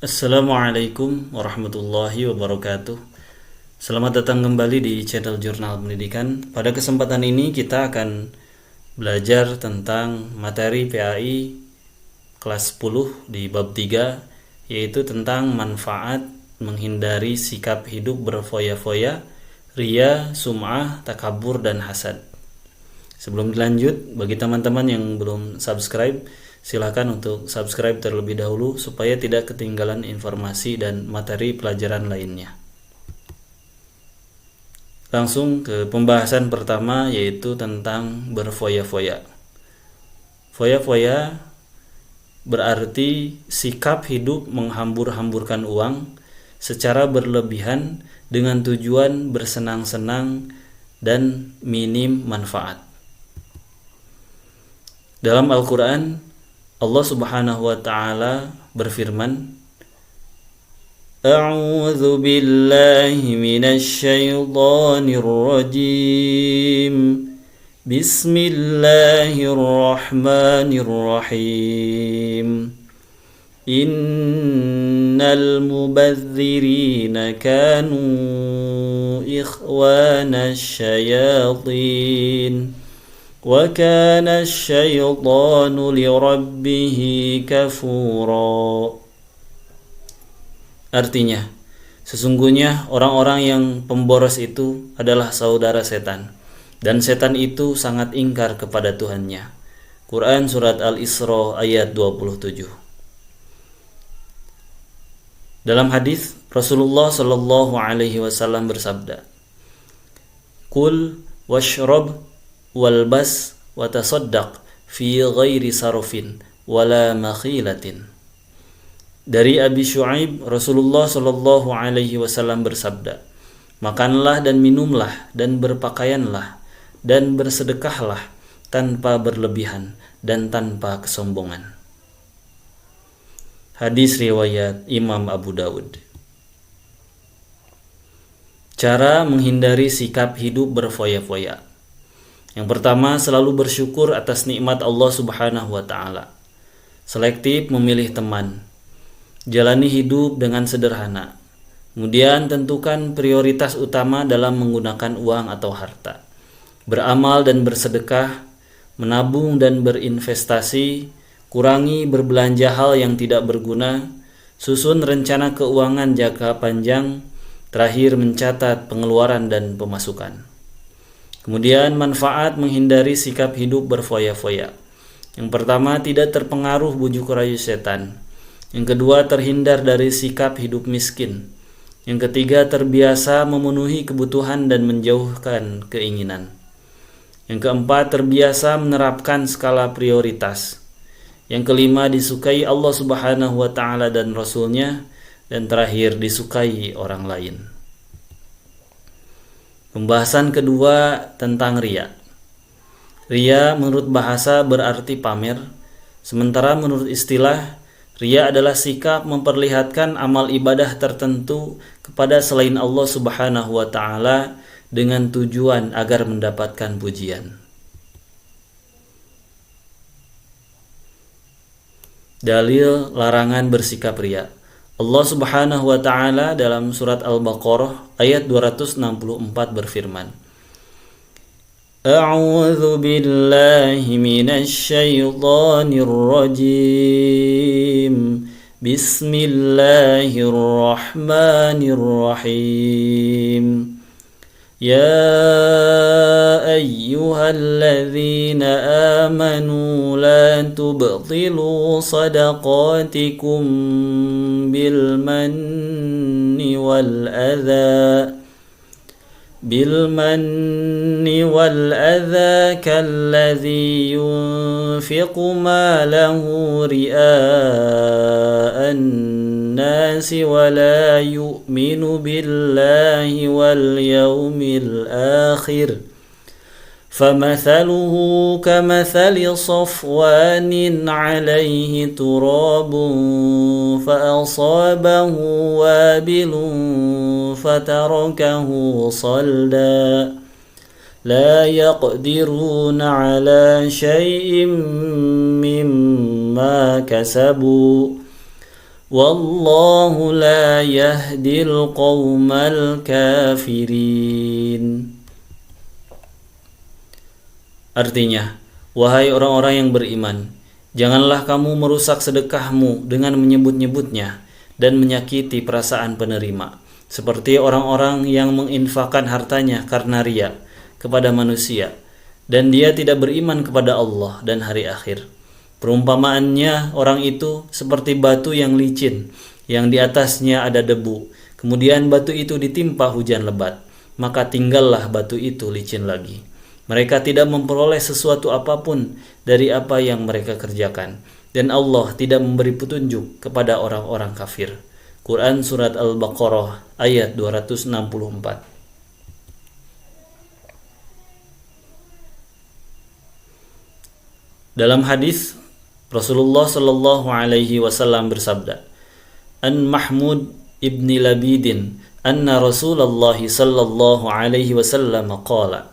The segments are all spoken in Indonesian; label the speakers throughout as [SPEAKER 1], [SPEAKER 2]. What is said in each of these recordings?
[SPEAKER 1] Assalamualaikum warahmatullahi wabarakatuh. Selamat datang kembali di channel Jurnal Pendidikan. Pada kesempatan ini kita akan belajar tentang materi PAI kelas 10 di bab 3, yaitu tentang manfaat menghindari sikap hidup berfoya-foya, ria, sum'ah, takabur, dan hasad. Sebelum dilanjut, bagi teman-teman yang belum subscribe, silakan untuk subscribe terlebih dahulu supaya tidak ketinggalan informasi dan materi pelajaran lainnya. Langsung ke pembahasan pertama, yaitu tentang berfoya-foya. Foya-foya berarti sikap hidup menghambur-hamburkan uang secara berlebihan dengan tujuan bersenang-senang dan minim manfaat. Dalam Al-Quran, Allah Subhanahu wa Ta'ala berfirman, A'udzu billahi minasy syaithanir rajim. Bismillahirrahmanirrahim. Innal mubadzirina kanu ikhwanasy syayatin. وَكَانَ الشَّيْطَانُ لِرَبِّهِ كَفُورًا. Artinya, sesungguhnya orang-orang yang pemboros itu adalah saudara setan, dan setan itu sangat ingkar kepada Tuhannya. Quran Surat Al-Isra ayat 27. Dalam hadis Rasulullah Shallallahu Alaihi Wasallam bersabda, Kul washrab walbas watasaddaq fi ghairi sarfin wala makhilatin. Dari Abi Syuaib, Rasulullah Shallallahu Alaihi Wasallam bersabda, makanlah dan minumlah dan berpakaianlah dan bersedekahlah tanpa berlebihan dan tanpa kesombongan. Hadis riwayat Imam Abu Dawud. Cara menghindari sikap hidup berfoya-foya. Yang pertama, selalu bersyukur atas nikmat Allah Subhanahu wa Ta'ala. Selektif memilih teman. Jalani hidup dengan sederhana. Kemudian tentukan prioritas utama dalam menggunakan uang atau harta. Beramal dan bersedekah, menabung dan berinvestasi, kurangi berbelanja hal yang tidak berguna, susun rencana keuangan jangka panjang, terakhir mencatat pengeluaran dan pemasukan. Kemudian manfaat menghindari sikap hidup berfoya-foya. Yang pertama, tidak terpengaruh bujuk rayu setan. Yang kedua, terhindar dari sikap hidup miskin. Yang ketiga, terbiasa memenuhi kebutuhan dan menjauhkan keinginan. Yang keempat, terbiasa menerapkan skala prioritas. Yang kelima, disukai Allah Subhanahu wa Ta'ala dan Rasul-Nya. Dan terakhir, disukai orang lain. Pembahasan kedua tentang ria. Ria menurut bahasa berarti pamer, sementara menurut istilah, ria adalah sikap memperlihatkan amal ibadah tertentu kepada selain Allah Subhanahu wa Ta'ala dengan tujuan agar mendapatkan pujian. Dalil larangan bersikap ria. Allah Subhanahu wa Ta'ala dalam surat Al-Baqarah ayat 264 berfirman, A'udzu billahi minasy syaithanir rajim. Bismillahirrahmanirrahim. Ya ayyuhalladzina amanu la tubtilu sadaqatikum bil manni wal adha kalladhi yunfiqu malahu ria'an nasi wa la yu'minu billahi wal yawmil akhir فمثله كمثل صفوان عليه تراب فأصابه وابل فتركه صلدا لا يقدرون على شيء مما كسبوا wallahu la yahdil qaumal kafirin. Artinya, wahai orang-orang yang beriman, janganlah kamu merusak sedekahmu dengan menyebut-nyebutnya dan menyakiti perasaan penerima, seperti orang-orang yang menginfakkan hartanya karena riya kepada manusia, dan dia tidak beriman kepada Allah dan hari akhir. Perumpamaannya orang itu seperti batu yang licin, yang di atasnya ada debu. Kemudian batu itu ditimpa hujan lebat, maka tinggallah batu itu licin lagi. Mereka tidak memperoleh sesuatu apapun dari apa yang mereka kerjakan, dan Allah tidak memberi petunjuk kepada orang-orang kafir. Quran Surat Al-Baqarah ayat 264. Dalam hadis, Rasulullah Shallallahu Alaihi Wasallam bersabda, An Mahmud ibni Labidin, anna Rasulullah Sallallahu Alaihi Wasallam qala,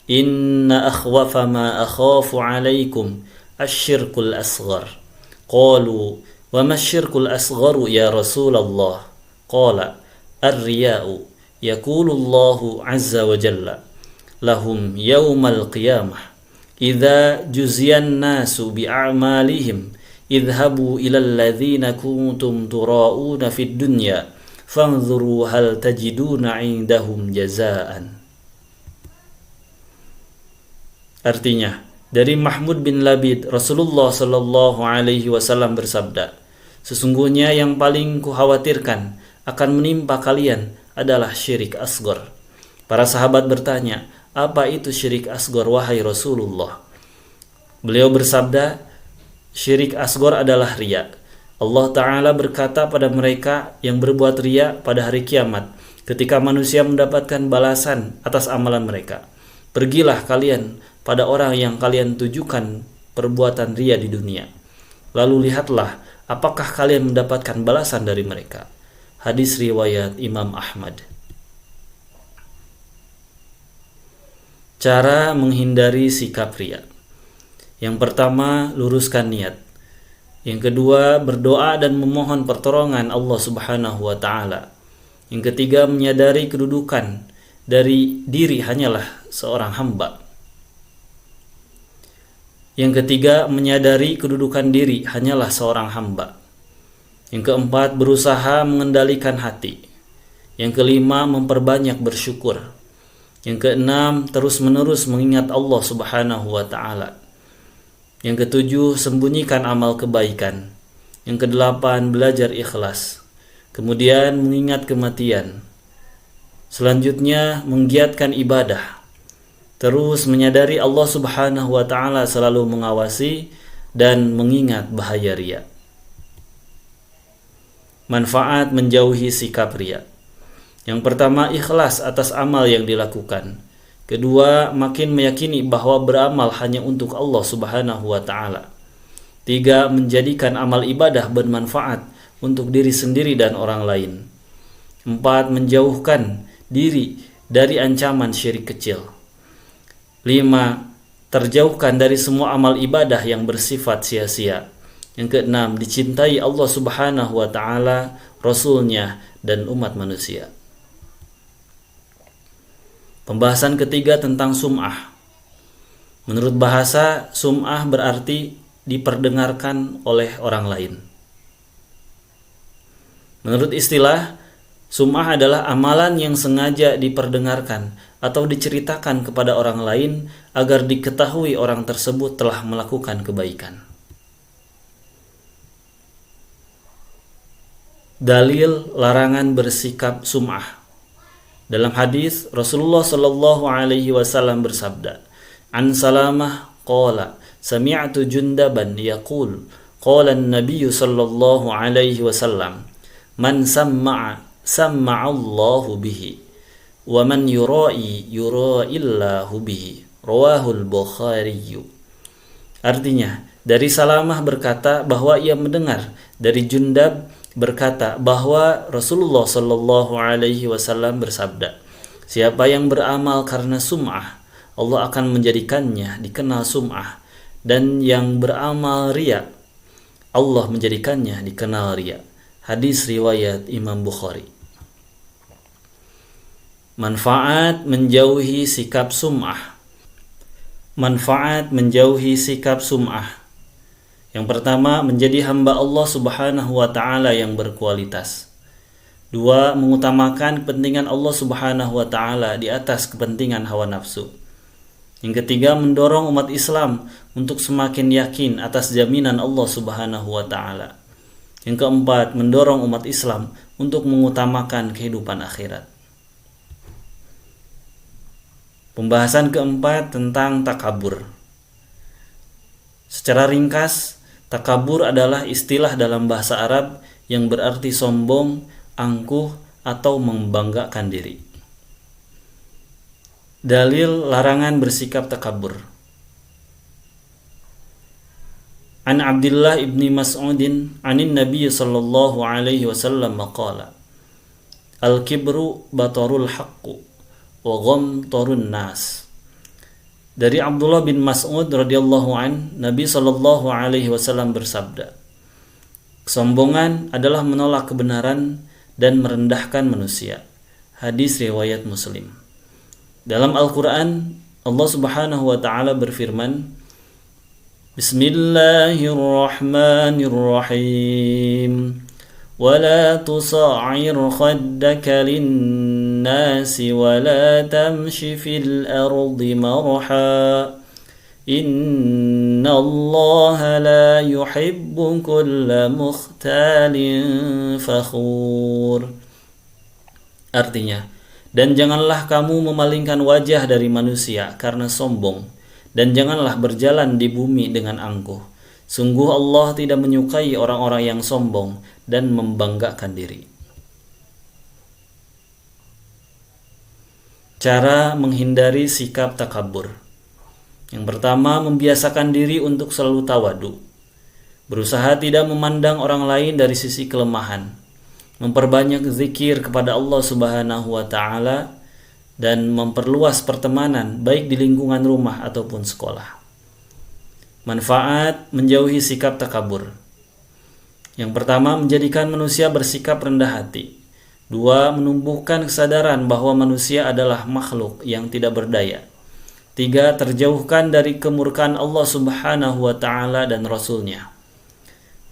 [SPEAKER 1] Inna akhwafa ma akhafu alaikum asyirkul asghar. Qalu, wa ma asyirkul asgharu ya Rasulullah? Qala, ar-riya'u yaqulu Allahu azza wa jalla lahum yawmal qiyamah idza juziyan nasu bi'amalihim idhabu ila alladhina kuntum tura'una fid dunya fanzuru hal tajiduna 'indahum jazaan. Artinya, dari Mahmud bin Labid, Rasulullah Shallallahu Alaihi Wasallam bersabda, sesungguhnya yang paling kukhawatirkan akan menimpa kalian adalah syirik asghar. Para sahabat bertanya, apa itu syirik asghar wahai Rasulullah? Beliau bersabda, syirik asghar adalah riya. Allah Ta'ala berkata pada mereka yang berbuat riya pada hari kiamat, ketika manusia mendapatkan balasan atas amalan mereka, pergilah kalian pada orang yang kalian tujukan perbuatan riya di dunia. Lalu lihatlah apakah kalian mendapatkan balasan dari mereka. Hadis riwayat Imam Ahmad. Cara menghindari sikap riya. Yang pertama, luruskan niat. Yang kedua, berdoa dan memohon pertolongan Allah Subhanahu wa taala. Yang ketiga, menyadari kedudukan dari diri hanyalah seorang hamba. Yang ketiga, menyadari kedudukan diri hanyalah seorang hamba. Yang keempat, berusaha mengendalikan hati. Yang kelima, memperbanyak bersyukur. Yang keenam, terus-menerus mengingat Allah Subhanahu wa taala. Yang ketujuh, sembunyikan amal kebaikan. Yang kedelapan, belajar ikhlas. Kemudian mengingat kematian. Selanjutnya, menggiatkan ibadah. Terus menyadari Allah Subhanahu wa taala selalu mengawasi dan mengingat bahaya riya. Manfaat menjauhi sikap riya. Yang pertama, ikhlas atas amal yang dilakukan. Kedua, makin meyakini bahwa beramal hanya untuk Allah Subhanahu wa taala. Tiga, menjadikan amal ibadah bermanfaat untuk diri sendiri dan orang lain. Empat, menjauhkan diri dari ancaman syirik kecil. 5. Terjauhkan dari semua amal ibadah yang bersifat sia-sia. Yang keenam, dicintai Allah Subhanahu wa taala, Rasulnya, dan umat manusia. Pembahasan ketiga tentang sum'ah. Menurut bahasa, sum'ah berarti diperdengarkan oleh orang lain. Menurut istilah, sum'ah adalah amalan yang sengaja diperdengarkan atau diceritakan kepada orang lain agar diketahui orang tersebut telah melakukan kebaikan. Dalil larangan bersikap sum'ah. Dalam hadis Rasulullah Shallallahu Alaihi Wasallam bersabda, An Salamah qala sami'tu Jundaban yaqul qala an-nabiy sallallahu alaihi wasallam man samma'a Allahu bihi wa man yura'i yura'illahu bihi. Rawahul Bukhari. Artinya, dari Salamah berkata bahwa ia mendengar dari Jundab berkata bahwa Rasulullah Shallallahu Alaihi Wasallam bersabda, siapa yang beramal karena sum'ah, Allah akan menjadikannya dikenal sum'ah, dan yang beramal riya, Allah menjadikannya dikenal riya. Hadis riwayat Imam Bukhari. Manfaat menjauhi sikap sum'ah. Manfaat menjauhi sikap sum'ah. Yang pertama, menjadi hamba Allah Subhanahu wa taala yang berkualitas. 2, mengutamakan kepentingan Allah Subhanahu wa taala di atas kepentingan hawa nafsu. Yang ketiga, mendorong umat Islam untuk semakin yakin atas jaminan Allah Subhanahu wa taala. Yang keempat, mendorong umat Islam untuk mengutamakan kehidupan akhirat. Pembahasan keempat tentang takabur. Secara ringkas, takabur adalah istilah dalam bahasa Arab yang berarti sombong, angkuh, atau membanggakan diri. Dalil larangan bersikap takabur. An Abdullah ibni Mas'udin anin Nabi sallallahu alaihi wasallam qala Al-kibru batarul haqqu wa ghamtarun nas. Dari Abdullah bin Mas'ud radhiyallahu an, Nabi sallallahu alaihi wasallam bersabda, kesombongan adalah menolak kebenaran dan merendahkan manusia. Hadis riwayat Muslim. Dalam Al-Qur'an, Allah Subhanahu wa taala berfirman, Bismillahirrahmanirrahim. Wala tusa'ir khaddaka linnasi wala tamshi fil ardi marha. Innallaha la yuhibbu kulla mukhtalin fakhur. Artinya, dan janganlah kamu memalingkan wajah dari manusia karena sombong, dan janganlah berjalan di bumi dengan angkuh. Sungguh Allah tidak menyukai orang-orang yang sombong dan membanggakan diri. Cara menghindari sikap takabur. Yang pertama, membiasakan diri untuk selalu tawadu. Berusaha tidak memandang orang lain dari sisi kelemahan. Memperbanyak zikir kepada Allah Subhanahu wa taala dan memperluas pertemanan baik di lingkungan rumah ataupun sekolah. Manfaat menjauhi sikap takabur. Yang pertama, menjadikan manusia bersikap rendah hati. 2, menumbuhkan kesadaran bahwa manusia adalah makhluk yang tidak berdaya. 3, terjauhkan dari kemurkaan Allah Subhanahu wa taala dan Rasul-Nya.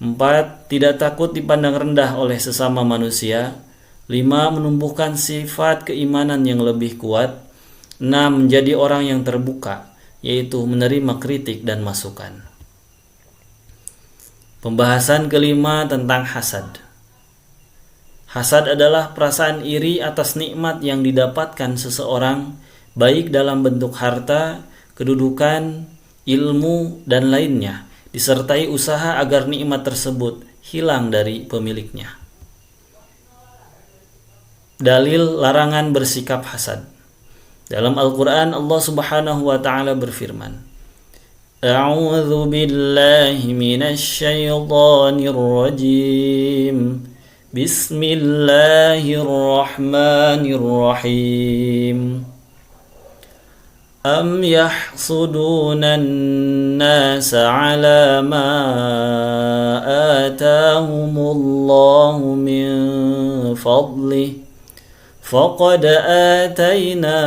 [SPEAKER 1] 4, tidak takut dipandang rendah oleh sesama manusia. 5, menumbuhkan sifat keimanan yang lebih kuat. 6, menjadi orang yang terbuka, yaitu menerima kritik dan masukan. Pembahasan kelima tentang hasad. Hasad adalah perasaan iri atas nikmat yang didapatkan seseorang, baik dalam bentuk harta, kedudukan, ilmu, dan lainnya, disertai usaha agar nikmat tersebut hilang dari pemiliknya. Dalil larangan bersikap hasad. Dalam Al-Quran, Allah Subhanahu wa ta'ala berfirman, A'udzu billahi minasy syaithanir rajim. Bismillahirrahmanirrahim. Am yahsuduna an-nasa 'ala ma atahumullahu min fadlihi فقد آتينا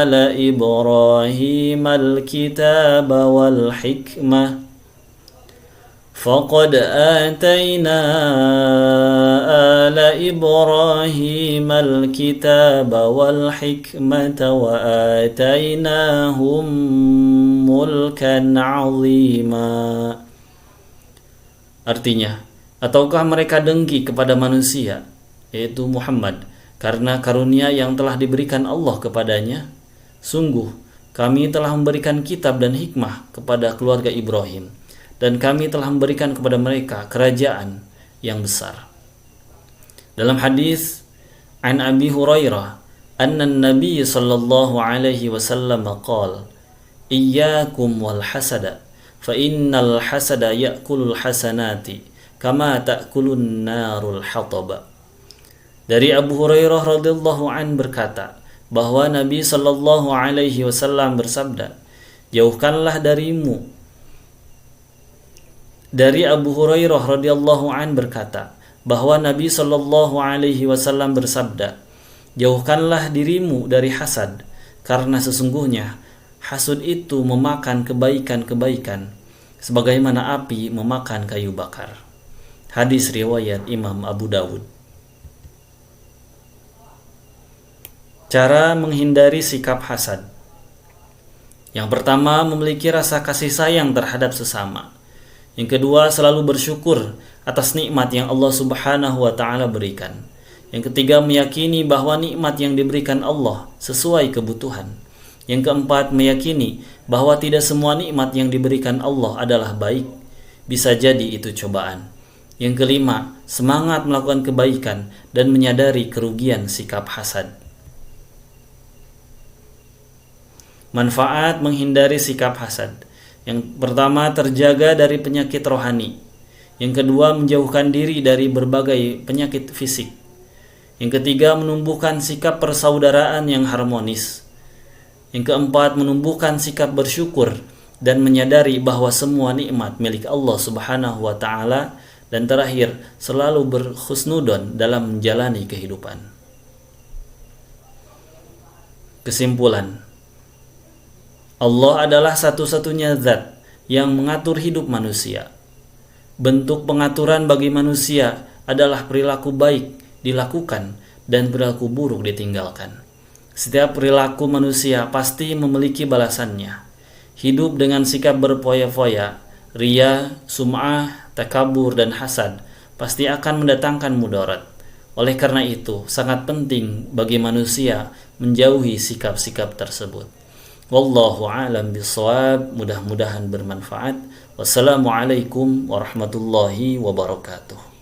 [SPEAKER 1] آل إبراهيم الكتاب والحكمة فقد آتينا آل إبراهيم الكتاب والحكمة وآتيناهم ملكا عظيما. Artinya, ataukah mereka dengki kepada manusia, yaitu Muhammad, karena karunia yang telah diberikan Allah kepadanya? Sungguh, kami telah memberikan kitab dan hikmah kepada keluarga Ibrahim, dan kami telah memberikan kepada mereka kerajaan yang besar. Dalam hadis an Abi Hurairah, anna Nabi sallallahu alaihi wasallam qala, Iyyakum wal hasada, fa innal hasada ya'kulul hasanati, kama ta'kulun narul hataba. Dari Abu Hurairah radhiyallahu an berkata bahwa Nabi sallallahu alaihi wasallam bersabda, jauhkanlah Dari Abu Hurairah radhiyallahu an berkata bahwa Nabi Shallallahu alaihi wasallam bersabda, "Jauhkanlah dirimu dari hasad, karena sesungguhnya hasud itu memakan kebaikan-kebaikan sebagaimana api memakan kayu bakar." Hadis riwayat Imam Abu Dawud. Cara menghindari sikap hasad. Yang pertama, memiliki rasa kasih sayang terhadap sesama. Yang kedua, selalu bersyukur atas nikmat yang Allah Subhanahu wa taala berikan. Yang ketiga, meyakini bahwa nikmat yang diberikan Allah sesuai kebutuhan. Yang keempat, meyakini bahwa tidak semua nikmat yang diberikan Allah adalah baik. Bisa jadi itu cobaan. Yang kelima, semangat melakukan kebaikan dan menyadari kerugian sikap hasad. Manfaat menghindari sikap hasad. Yang pertama, terjaga dari penyakit rohani. Yang kedua, menjauhkan diri dari berbagai penyakit fisik. Yang ketiga, menumbuhkan sikap persaudaraan yang harmonis. Yang keempat, menumbuhkan sikap bersyukur dan menyadari bahwa semua nikmat milik Allah Subhanahu wa taala. Dan terakhir, selalu berhusnudon dalam menjalani kehidupan. Kesimpulan, Allah adalah satu-satunya zat yang mengatur hidup manusia. Bentuk pengaturan bagi manusia adalah perilaku baik dilakukan dan perilaku buruk ditinggalkan. Setiap perilaku manusia pasti memiliki balasannya. Hidup dengan sikap berfoya-foya, riya, sum'ah, takabur, dan hasad pasti akan mendatangkan mudarat. Oleh karena itu, sangat penting bagi manusia menjauhi sikap-sikap tersebut. Wallahu a'lam bishawab. Mudah-mudahan bermanfaat. Wassalamualaikum warahmatullahi wabarakatuh.